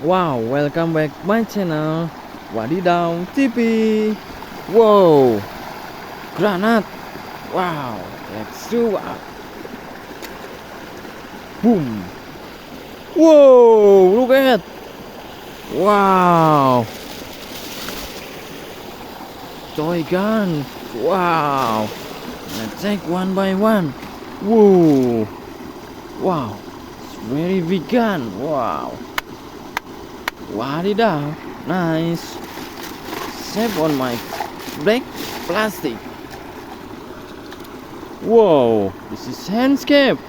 Wow, welcome back my channel Wadidaw TV. Wow, granat. Wow, let's do it. Boom. Whoa, look at. Wow. Toy gun. Wow. Let's take one by one. Whoa. Wow. It's very big gun. Wow. Wadidaw. Nice. Safe on my black plastic. Whoa. This is handscape.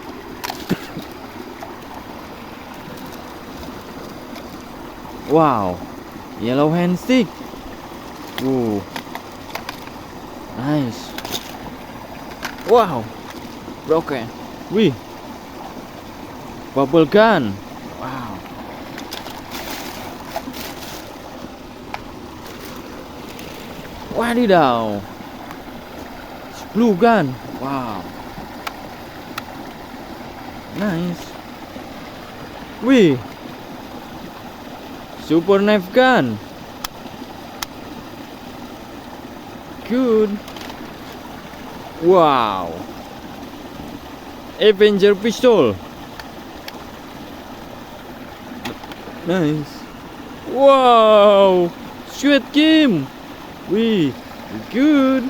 Wow. Yellow hand stick. Whoa. Nice. Wow. Broken. Wih. Bubble gun. Wow. Wadidaw. It's blue gun. Wow. Nice. Wih. Super knife gun. Good. Wow. Avenger pistol. Nice. Wow. Squid game. Wih, good.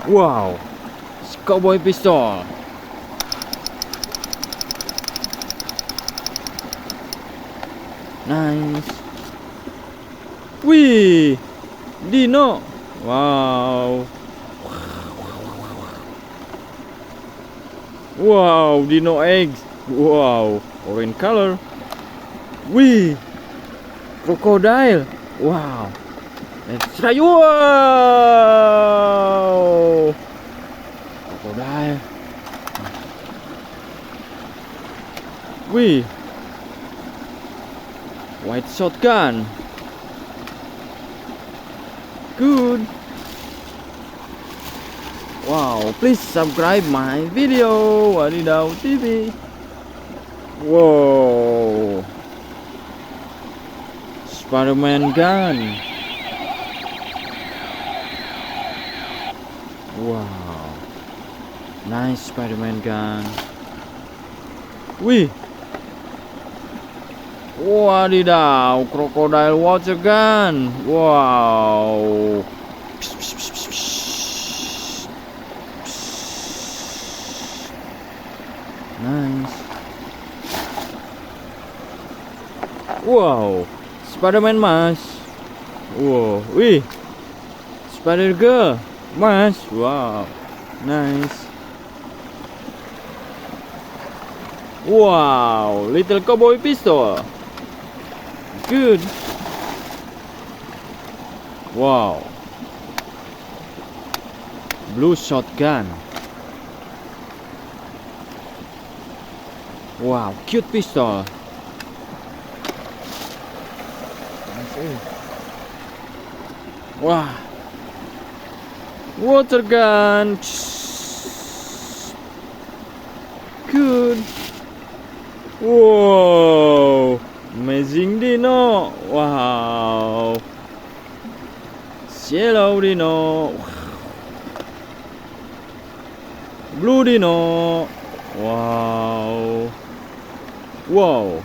Wow. Cowboy pistol. Nice. Wih, dino. Wow. Wow, dino eggs. Wow, orange color. Wih, crocodile. Wow. Let's try. Wow. Crocodile. Wih. White shotgun. Good. Wow, please subscribe my video Wadidaw TV. Wow. Spider-Man gun. Wow. Nice Spider-Man gun. Wih. Wadidaw, crocodile water gun. Wow. Nice. Wow. Spider-Man mask. Wow. Wih. Spider girl mask. Wow. Nice. Wow. Little cowboy pistol. Good. Wow. Blue shotgun. Wow, cute pistol. Wah. Water gun. Good. Wow. Amazing dino. Wow. Yellow dino. Blue dino. Wow. Wow.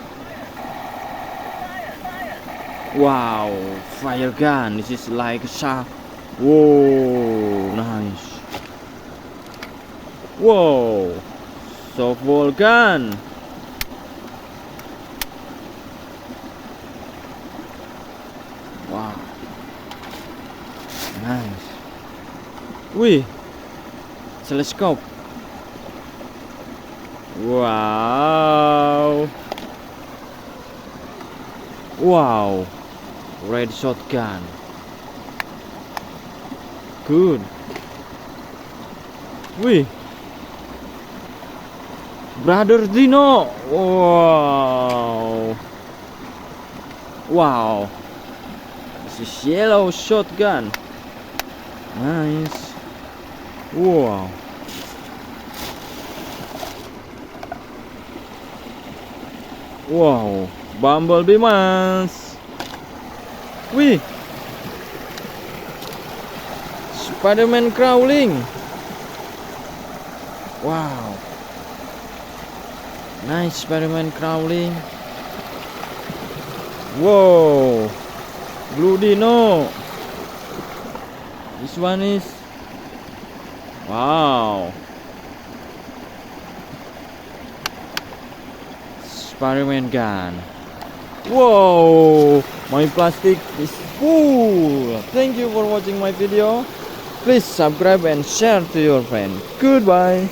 Wow. Fire gun. This is like a shark. Whoa. Nice. Whoa. Softball gun. Wow. Nice. Wih. Telescope. Wow. Wow. Red shotgun. Good. Wih. Brother Dino. Wow. Wow. This is yellow shotgun. Nice. Wow. Wow. Bumblebee mask. Wih, Spider-Man crawling. Wow, nice Spider-Man crawling. Whoa, blue dino. This one is wow. Spider-Man gun. Whoa, my plastic is full. Thank you for watching my video. Please subscribe and share to your friend. Goodbye.